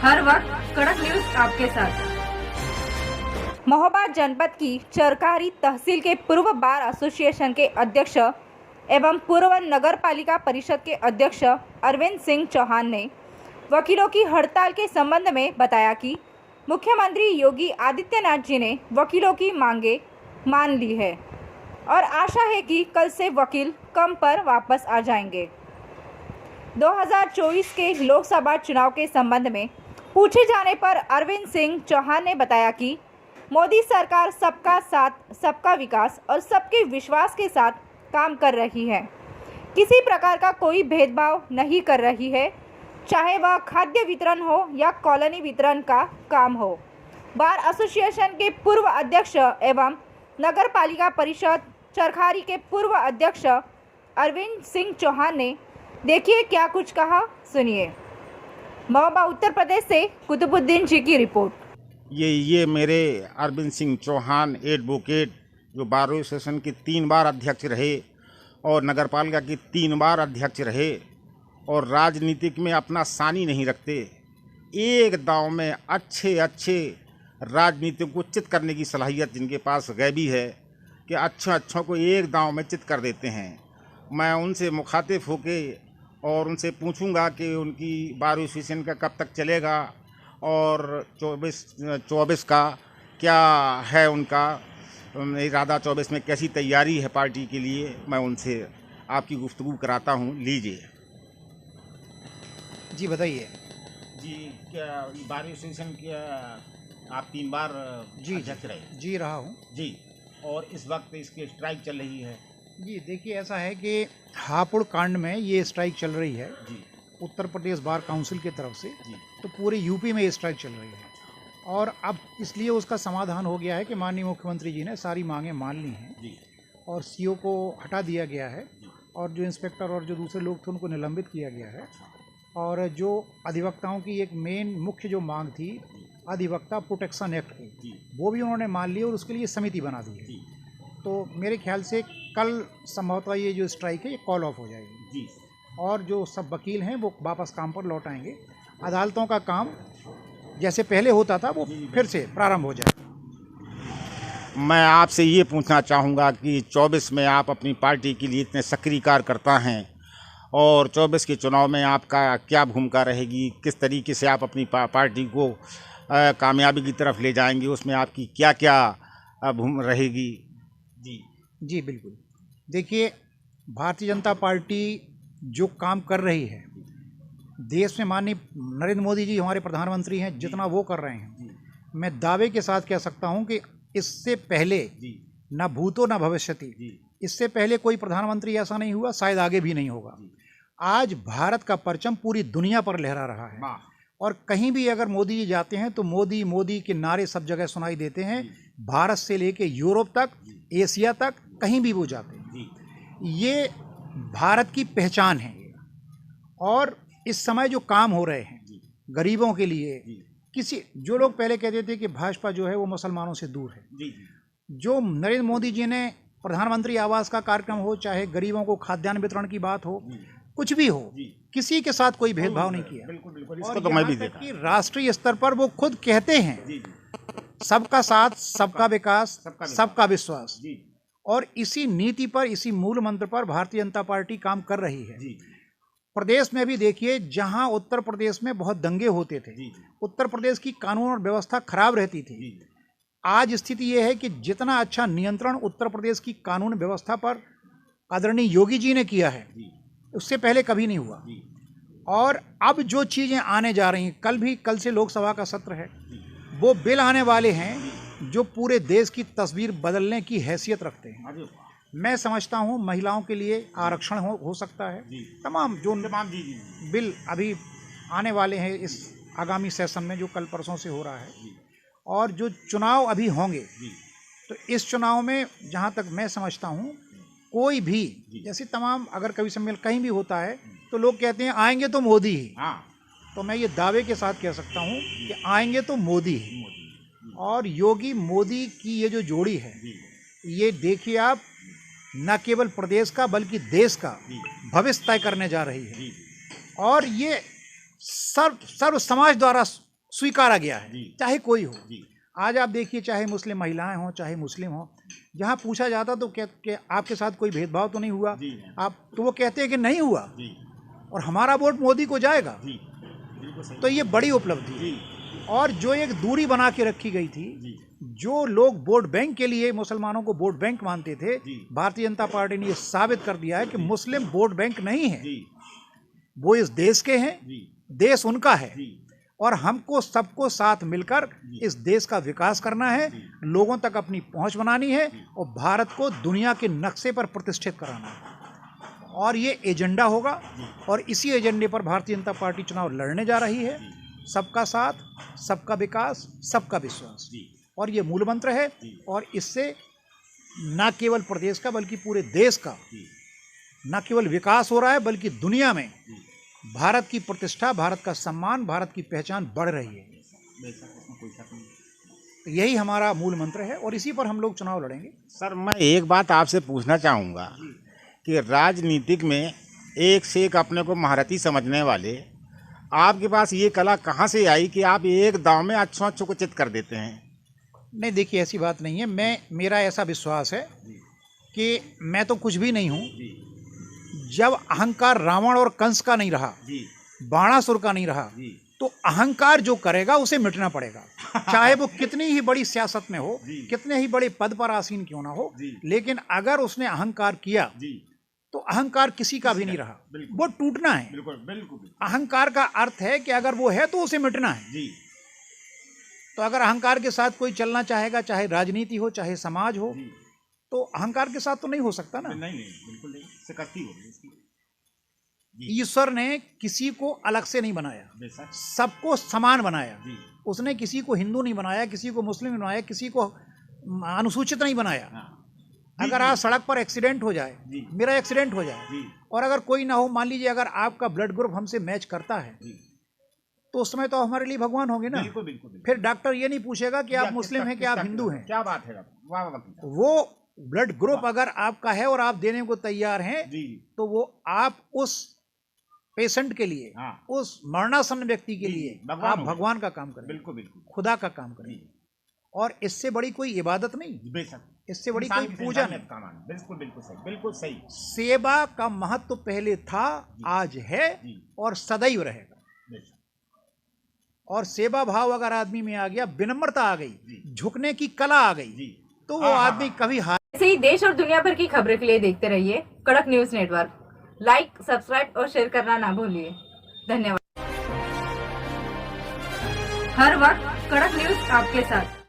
हर वक्त कड़क न्यूज आपके साथ। महोबा जनपद की चरकारी तहसील के पूर्व बार एसोसिएशन के अध्यक्ष एवं पूर्व नगर पालिका परिषद के अध्यक्ष अरविंद सिंह चौहान ने वकीलों की हड़ताल के संबंध में बताया कि मुख्यमंत्री योगी आदित्यनाथ जी ने वकीलों की मांगे मान ली है और आशा है कि कल से वकील कम पर वापस आ जाएंगे। 2024 के लोकसभा चुनाव के संबंध में पूछे जाने पर अरविंद सिंह चौहान ने बताया कि मोदी सरकार सबका साथ, सबका विकास और सबके विश्वास के साथ काम कर रही है। किसी प्रकार का कोई भेदभाव नहीं कर रही है, चाहे वह खाद्य वितरण हो या कॉलोनी वितरण का काम हो। बार एसोसिएशन के पूर्व अध्यक्ष एवं नगर पालिका परिषद चरखारी के पूर्व अध्यक्ष अरविंद सिंह चौहान ने देखिए क्या कुछ कहा, सुनिए। महोबा उत्तर प्रदेश से कुतुबुद्दीन जी की रिपोर्ट। ये मेरे अरविंद सिंह चौहान एडवोकेट जो बार एसोसिएशन के 3 बार अध्यक्ष रहे और नगर पालिका के 3 बार अध्यक्ष रहे और राजनीतिक में अपना सानी नहीं रखते। एक दांव में अच्छे राजनीतिक को चित करने की सलाहियत जिनके पास गैबी है कि अच्छों को एक दांव में चित कर देते हैं। मैं उनसे मुखातिब होके और उनसे पूछूंगा कि उनकी बार एसोसिएशन का कब तक चलेगा और 24 का क्या है उनका इरादा, 24 में कैसी तैयारी है पार्टी के लिए। मैं उनसे आपकी गुफ्तगू कराता हूँ, लीजिए। जी बताइए। जी, क्या बार एसोसिएशन क्या आप 3 बार जी अध्यक्ष रहे? जी रहा हूँ जी, और इस वक्त इसकी स्ट्राइक चल रही है। जी देखिए, ऐसा है कि हापुड़ कांड में ये स्ट्राइक चल रही है जी, उत्तर प्रदेश बार काउंसिल की तरफ से। जी, तो पूरे यूपी में ये स्ट्राइक चल रही है और अब इसलिए उसका समाधान हो गया है कि माननीय मुख्यमंत्री जी ने सारी मांगें मान ली हैं जी, और सीओ को हटा दिया गया है और जो इंस्पेक्टर और जो दूसरे लोग थे उनको निलंबित किया गया है। और जो अधिवक्ताओं की एक मेन मुख्य जो मांग थी अधिवक्ता प्रोटेक्शन एक्ट की, वो भी उन्होंने मान ली और उसके लिए समिति बना दी है। तो मेरे ख्याल से कल संभवतः ये जो स्ट्राइक है ये कॉल ऑफ हो जाएगी जी, और जो सब वकील हैं वो वापस काम पर लौट आएंगे। अदालतों का काम जैसे पहले होता था वो फिर से प्रारंभ हो जाएगा। मैं आपसे ये पूछना चाहूँगा कि 24 में आप अपनी पार्टी के लिए इतने सक्रिय कार्यकर्ता हैं और 24 के चुनाव में आपका क्या भूमिका रहेगी, किस तरीके से आप अपनी पार्टी को कामयाबी की तरफ ले जाएंगे, उसमें आपकी क्या क्या भूमिका रहेगी? जी बिल्कुल। देखिए, भारतीय जनता पार्टी जो काम कर रही है देश में, माननीय नरेंद्र मोदी जी हमारे प्रधानमंत्री हैं, जितना वो कर रहे हैं, मैं दावे के साथ कह सकता हूं कि इससे पहले न भूतो न भविष्यति, इससे पहले कोई प्रधानमंत्री ऐसा नहीं हुआ, शायद आगे भी नहीं होगा। आज भारत का परचम पूरी दुनिया पर लहरा रहा है और कहीं भी अगर मोदी जी जाते हैं तो मोदी मोदी के नारे सब जगह सुनाई देते हैं। भारत से लेके यूरोप तक, एशिया तक, कहीं भी वो जाते हैं। ये भारत की पहचान है। और इस समय जो काम हो रहे हैं गरीबों के लिए, किसी जो लोग पहले कहते थे कि भाजपा जो है वो मुसलमानों से दूर है, जो नरेंद्र मोदी जी ने प्रधानमंत्री आवास का कार्यक्रम हो, चाहे गरीबों को खाद्यान्न वितरण की बात हो, कुछ भी हो, किसी के साथ कोई भेदभाव नहीं किया। इसको तो मैं भी देखा कि राष्ट्रीय स्तर पर वो खुद कहते हैं सबका साथ, सबका विकास, सबका विश्वास। और इसी नीति पर, इसी मूल मंत्र पर भारतीय जनता पार्टी काम कर रही है। प्रदेश में भी देखिए, जहां उत्तर प्रदेश में बहुत दंगे होते थे, उत्तर प्रदेश की कानून और व्यवस्था खराब रहती थी, आज स्थिति यह है कि जितना अच्छा नियंत्रण उत्तर प्रदेश की कानून व्यवस्था पर आदरणीय योगी जी ने किया है, उससे पहले कभी नहीं हुआ। और अब जो चीज़ें आने जा रही हैं, कल से लोकसभा का सत्र है, वो बिल आने वाले हैं जो पूरे देश की तस्वीर बदलने की हैसियत रखते हैं। मैं समझता हूँ महिलाओं के लिए आरक्षण हो सकता है, तमाम बिल अभी आने वाले हैं इस आगामी सेशन में जो कल परसों से हो रहा है। और जो चुनाव अभी होंगे, तो इस चुनाव में जहाँ तक मैं समझता हूँ, कोई भी जैसे तमाम अगर कभी सम्मेलन कहीं भी होता है तो लोग कहते हैं आएंगे तो मोदी ही। तो मैं ये दावे के साथ कह सकता हूँ कि आएंगे तो मोदी ही। और योगी मोदी की ये जो जोड़ी है, ये देखिए आप, न केवल प्रदेश का बल्कि देश का भविष्य तय करने जा रही है। और ये सर्व समाज द्वारा स्वीकारा गया है, जी। चाहे कोई हो। जी आज आप देखिए, चाहे मुस्लिम महिलाएं हों, चाहे मुस्लिम हों, जहाँ पूछा जाता तो क्या आपके साथ कोई भेदभाव तो नहीं हुआ, जी आप तो वो कहते हैं कि नहीं हुआ, जी और हमारा वोट मोदी को जाएगा। जी बिल्कुल सही। तो ये बड़ी उपलब्धि है। जी और जो एक दूरी बना के रखी गई थी, जी जो लोग वोट बैंक के लिए मुसलमानों को वोट बैंक मानते थे, जी। भारतीय जनता पार्टी ने ये साबित कर दिया है कि मुस्लिम वोट बैंक नहीं है, जी वो इस देश के हैं, जी देश उनका है, जी और हमको सबको साथ मिलकर इस देश का विकास करना है, लोगों तक अपनी पहुंच बनानी है और भारत को दुनिया के नक्शे पर प्रतिष्ठित कराना है। और ये एजेंडा होगा, और इसी एजेंडे पर भारतीय जनता पार्टी चुनाव लड़ने जा रही है। सबका साथ, सबका विकास, सबका विश्वास, और ये मूल मंत्र है। और इससे न केवल प्रदेश का बल्कि पूरे देश का न केवल विकास हो रहा है, बल्कि दुनिया में भारत की प्रतिष्ठा, भारत का सम्मान, भारत की पहचान बढ़ रही है। तो यही हमारा मूल मंत्र है, और इसी पर हम लोग चुनाव लड़ेंगे। सर, मैं एक बात आपसे पूछना चाहूँगा कि राजनीतिक में एक से एक अपने को महारथी समझने वाले, आपके पास ये कला कहाँ से आई कि आप एक दांव में अच्छों को चित कर देते हैं? नहीं, देखिए, ऐसी बात नहीं है। मेरा ऐसा विश्वास है कि मैं तो कुछ भी नहीं हूँ। जब अहंकार रावण और कंस का नहीं रहा, बाणासुर का नहीं रहा, तो अहंकार जो करेगा उसे मिटना पड़ेगा, चाहे वो कितनी ही बड़ी सियासत में हो, कितने ही बड़े पद पर आसीन क्यों ना हो। लेकिन अगर उसने अहंकार किया तो अहंकार किसी का भी नहीं रहा, वो टूटना है। अहंकार का अर्थ है कि अगर वो है तो उसे मिटना है। तो अगर अहंकार के साथ कोई चलना चाहेगा, चाहे राजनीति हो, चाहे समाज हो, तो अहंकार के साथ तो नहीं हो सकता ना। नहीं, बिल्कुल नहीं, शिकस्ती होगी इसकी। ईश्वर ने किसी को अलग से नहीं बनाया, सबको समान बनाया। उसने किसी को हिंदू नहीं बनाया, किसी को मुस्लिम नहीं बनाया, किसी को अनुसूचित नहीं बनाया। अगर आज सड़क पर एक्सीडेंट हो जाए, मेरा एक्सीडेंट हो जाए, और अगर कोई ना हो, मान लीजिए अगर आपका ब्लड ग्रुप हमसे मैच करता है, तो उस समय तो हमारे लिए भगवान होंगे ना। बिल्कुल। फिर डॉक्टर ये नहीं पूछेगा कि आप मुस्लिम हैं कि आप हिंदू हैं। क्या बात है, वाह वाह। वो ब्लड ग्रुप अगर आपका है और आप देने को तैयार हैं, तो वो आप उस पेशेंट के लिए, उस मरणासन्न व्यक्ति के लिए आप भगवान का काम करें, बिल्कुल, खुदा का काम करें। और इससे बड़ी कोई इबादत नहीं, इससे बड़ी कोई पूजा नहीं। बिल्कुल सही। सेवा का महत्व पहले था, आज है और सदैव रहेगा। और सेवा भाव अगर आदमी में आ गया, विनम्रता आ गई, झुकने की कला आ गई, तो वो आदमी कभी ऐसे ही देश और दुनिया भर की खबरों के लिए देखते रहिए कड़क न्यूज नेटवर्क। लाइक, सब्सक्राइब और शेयर करना ना भूलिए। धन्यवाद। हर वक्त कड़क न्यूज आपके साथ।